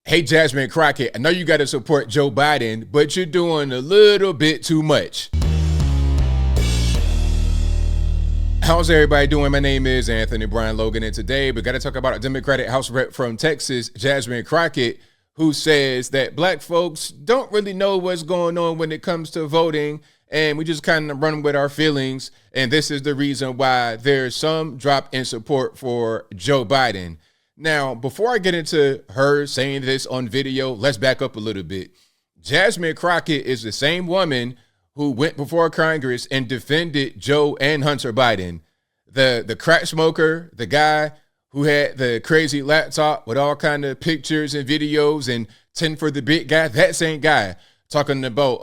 Hey, Jasmine Crockett, I know you got to support Joe Biden, but you're doing a little bit too much. How's everybody doing? My name is Anthony Brian Logan, and today we got to talk about a Democratic House rep from Texas, Jasmine Crockett, who says that black folks don't really know what's going on when it comes to voting, and we just kind of run with our feelings, and this is the reason why there's some drop in support for Joe Biden. Now, before I get into her saying this on video, let's back up a little bit. Jasmine Crockett is the same woman who went before Congress and defended Joe and Hunter Biden. The crack smoker, the guy who had the crazy laptop with all kind of pictures and videos and 10 for the big guy, that same guy talking about,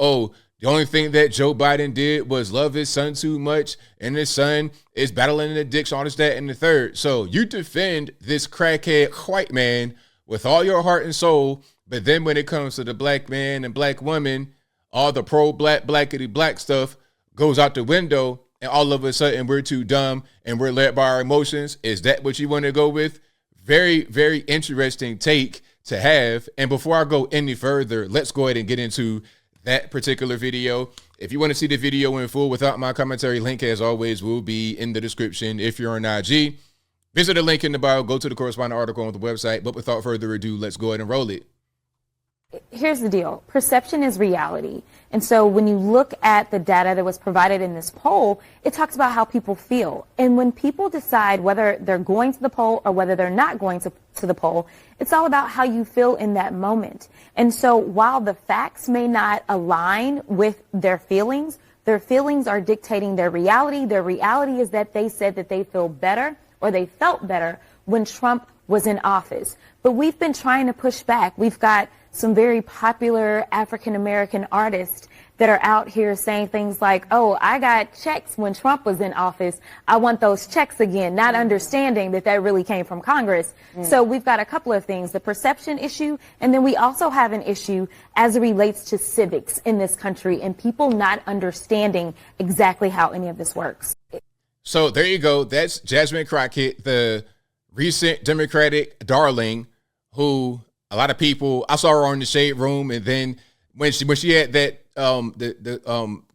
the only thing that Joe Biden did was love his son too much, and his son is battling an addiction, all this, that, and the third. So you defend this crackhead white man with all your heart and soul, but then when it comes to the black man and black woman, all the pro-black, blackity black stuff goes out the window, and all of a sudden we're too dumb and we're led by our emotions. Is that what you want to go with? Very, very interesting take to have. And before I go any further, let's go ahead and get into that particular video. If you want to see the video in full without my commentary, link as always will be in the description. If you're on IG, visit the link in the bio, go to the corresponding article on the website. But without further ado, let's go ahead and roll it. Here's the deal. Perception is reality. And so when you look at the data that was provided in this poll, it talks about how people feel. And when people decide whether they're going to the poll or whether they're not going to the poll, it's all about how you feel in that moment. And so while the facts may not align with their feelings are dictating their reality. Their reality is that they said that they feel better or they felt better when Trump was in office. But we've been trying to push back. We've got some very popular African-American artists that are out here saying things like, I got checks when Trump was in office. I want those checks again, not understanding that really came from Congress. So we've got a couple of things, the perception issue, and then we also have an issue as it relates to civics in this country and people not understanding exactly how any of this works. So there you go. That's Jasmine Crockett, the recent Democratic darling who a lot of people, I saw her on the Shade Room, and then when she had that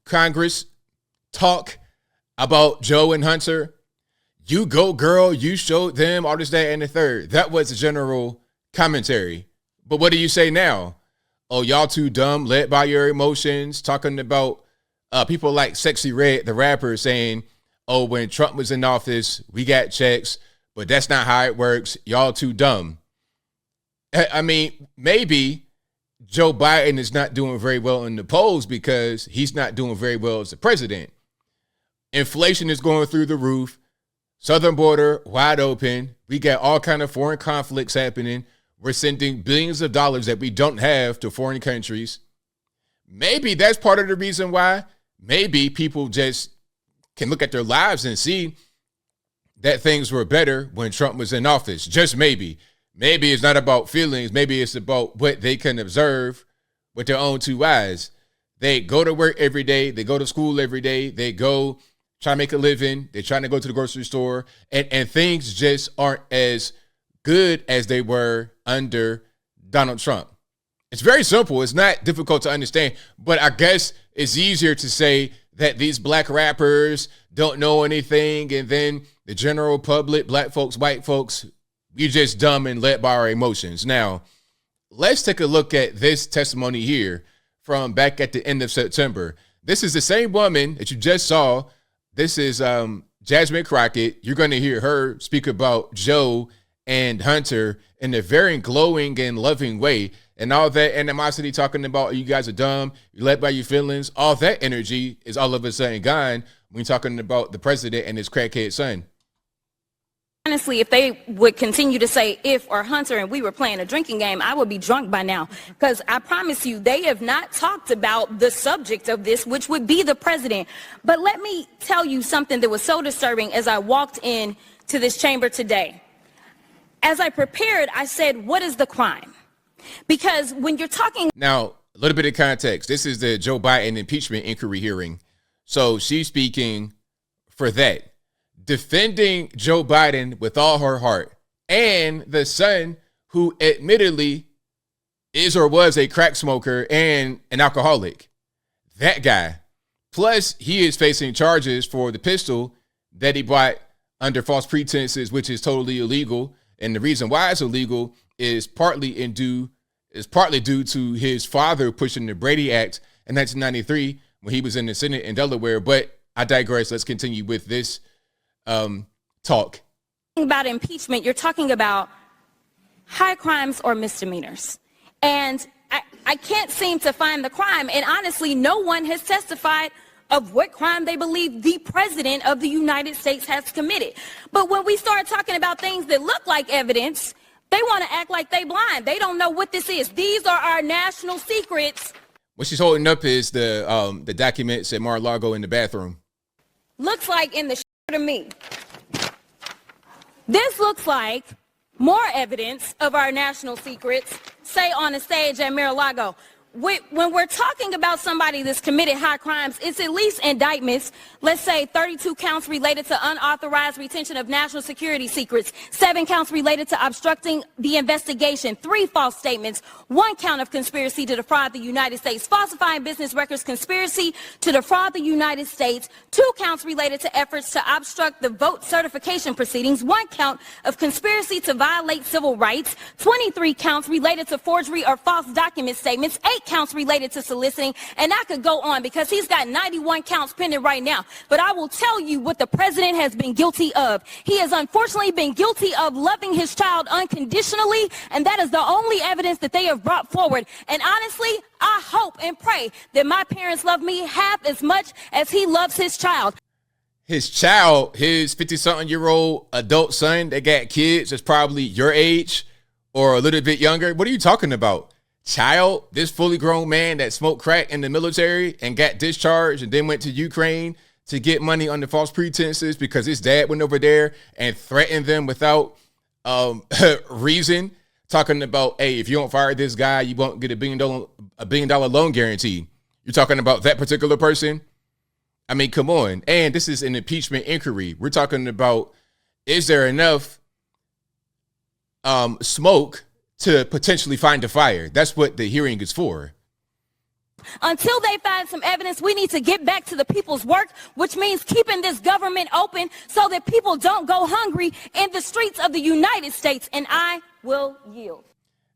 Congress talk about Joe and Hunter, you go girl, you showed them all this, that, and the third. That was the general commentary. But what do you say now? Oh, y'all too dumb, led by your emotions, talking about people like Sexy Red, the rapper, saying, when Trump was in office, we got checks, but that's not how it works. Y'all too dumb. I mean, maybe Joe Biden is not doing very well in the polls because he's not doing very well as the president. Inflation is going through the roof. Southern border wide open. We got all kind of foreign conflicts happening. We're sending billions of dollars that we don't have to foreign countries. Maybe that's part of the reason why. Maybe people just can look at their lives and see that things were better when Trump was in office. Just maybe. Maybe it's not about feelings. Maybe it's about what they can observe with their own two eyes. They go to work every day. They go to school every day. They go try to make a living. They're trying to go to the grocery store. And things just aren't as good as they were under Donald Trump. It's very simple. It's not difficult to understand. But I guess it's easier to say that these black rappers don't know anything. And then the general public, black folks, white folks, we just dumb and led by our emotions. Now, let's take a look at this testimony here from back at the end of September. This is the same woman that you just saw. This is Jasmine Crockett. You're going to hear her speak about Joe and Hunter in a very glowing and loving way. And all that animosity talking about you guys are dumb, you're led by your feelings, all that energy is all of a sudden gone when you're talking about the president and his crackhead son. Honestly, if they would continue to say if or Hunter and we were playing a drinking game, I would be drunk by now. Because I promise you, they have not talked about the subject of this, which would be the president. But let me tell you something that was so disturbing as I walked in to this chamber today. As I prepared, I said, what is the crime? Because when you're talking... Now, a little bit of context. This is the Joe Biden impeachment inquiry hearing. So she's speaking for that. Defending Joe Biden with all her heart, and the son who admittedly is or was a crack smoker and an alcoholic. That guy. Plus, he is facing charges for the pistol that he bought under false pretenses, which is totally illegal. And the reason why it's illegal is partly due to his father pushing the Brady Act in 1993 when he was in the Senate in Delaware. But I digress. Let's continue with this talk. About impeachment, you're talking about high crimes or misdemeanors. And I can't seem to find the crime. And honestly, no one has testified of what crime they believe the president of the United States has committed. But when we start talking about things that look like evidence, they want to act like they blind. They don't know what this is. These are our national secrets. What she's holding up is the documents at Mar-a-Lago in the bathroom. Looks like in the to me. This looks like more evidence of our national secrets, say on a stage at Mar-a-Lago. When we're talking about somebody that's committed high crimes, it's at least indictments. Let's say 32 counts related to unauthorized retention of national security secrets, 7 counts related to obstructing the investigation, 3 false statements, 1 count of conspiracy to defraud the United States, falsifying business records, conspiracy to defraud the United States, 2 counts related to efforts to obstruct the vote certification proceedings, 1 count of conspiracy to violate civil rights, 23 counts related to forgery or false document statements, 8 counts related to soliciting, and I could go on because he's got 91 counts pending right now. But I will tell you what the president has been guilty of. He has unfortunately been guilty of loving his child unconditionally, and that is the only evidence that they have brought forward. And honestly, I hope and pray that my parents love me half as much as he loves his child. His child, his 50-something-year-old adult son that got kids that's probably your age or a little bit younger. What are you talking about? Child, this fully grown man that smoked crack in the military and got discharged and then went to Ukraine to get money under false pretenses because his dad went over there and threatened them without reason, talking about, hey, if you don't fire this guy, you won't get a $1 billion loan guarantee. You're talking about that particular person? I mean, come on. And this is an impeachment inquiry. We're talking about, is there enough smoke to potentially find a fire? That's what the hearing is for. Until they find some evidence, we need to get back to the people's work, which means keeping this government open so that people don't go hungry in the streets of the United States. And I will yield.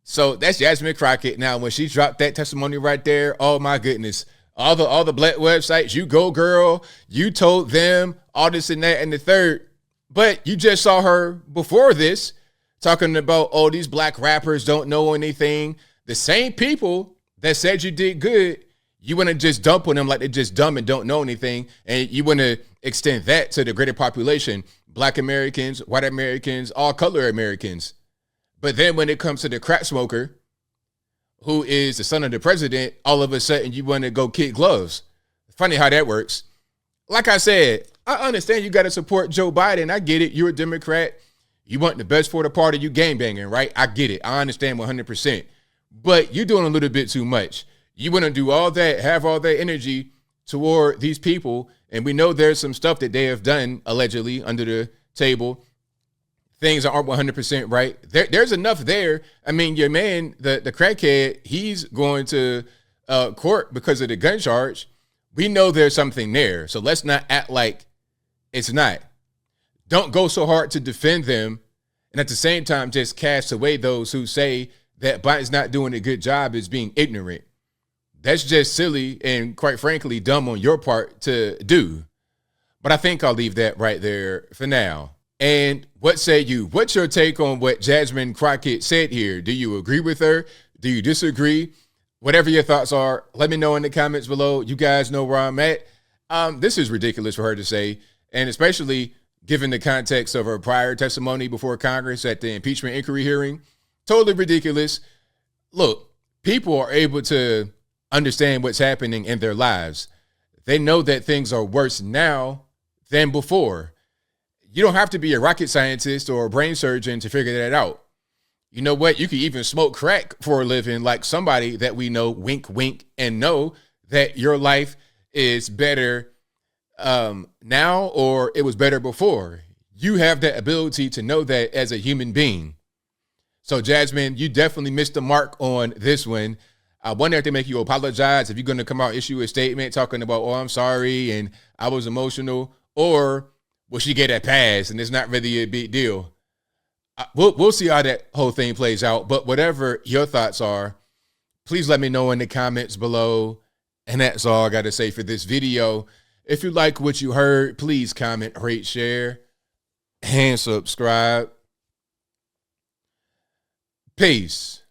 So that's Jasmine Crockett. Now, when she dropped that testimony right there, oh my goodness, all the black websites, you go girl, you told them all this and that and the third. But you just saw her before this talking about, oh, these black rappers don't know anything. The same people that said you did good, you want to just dump on them like they're just dumb and don't know anything. And you want to extend that to the greater population, black Americans, white Americans, all color Americans. But then when it comes to the crack smoker, who is the son of the president, all of a sudden you want to go kid gloves. Funny how that works. Like I said, I understand you got to support Joe Biden. I get it. You're a Democrat. You want the best for the party, you game banging, right? I get it. I understand 100%. But you're doing a little bit too much. You want to do all that, have all that energy toward these people. And we know there's some stuff that they have done, allegedly, under the table. Things that aren't 100% right. There's enough there. I mean, your man, the crackhead, he's going to court because of the gun charge. We know there's something there. So let's not act like it's not. Don't go so hard to defend them and at the same time just cast away those who say that Biden's not doing a good job as being ignorant. That's just silly and, quite frankly, dumb on your part to do. But I think I'll leave that right there for now. And what say you? What's your take on what Jasmine Crockett said here? Do you agree with her? Do you disagree? Whatever your thoughts are, let me know in the comments below. You guys know where I'm at. This is ridiculous for her to say, and especially given the context of her prior testimony before Congress at the impeachment inquiry hearing. Totally ridiculous. Look, people are able to understand what's happening in their lives. They know that things are worse now than before. You don't have to be a rocket scientist or a brain surgeon to figure that out. You know what? You can even smoke crack for a living like somebody that we know, wink, wink, and know that your life is better now or it was better before. You have that ability to know that as a human being. So, Jasmine, you definitely missed the mark on this one. I wonder if they make you apologize, if you're going to come out, issue a statement talking about, oh, I'm sorry and I was emotional, or will she get a pass and it's not really a big deal? We'll see how that whole thing plays out. But whatever your thoughts are, please let me know in the comments below. And that's all I got to say for this video. If you like what you heard, please comment, rate, share, and subscribe. Peace.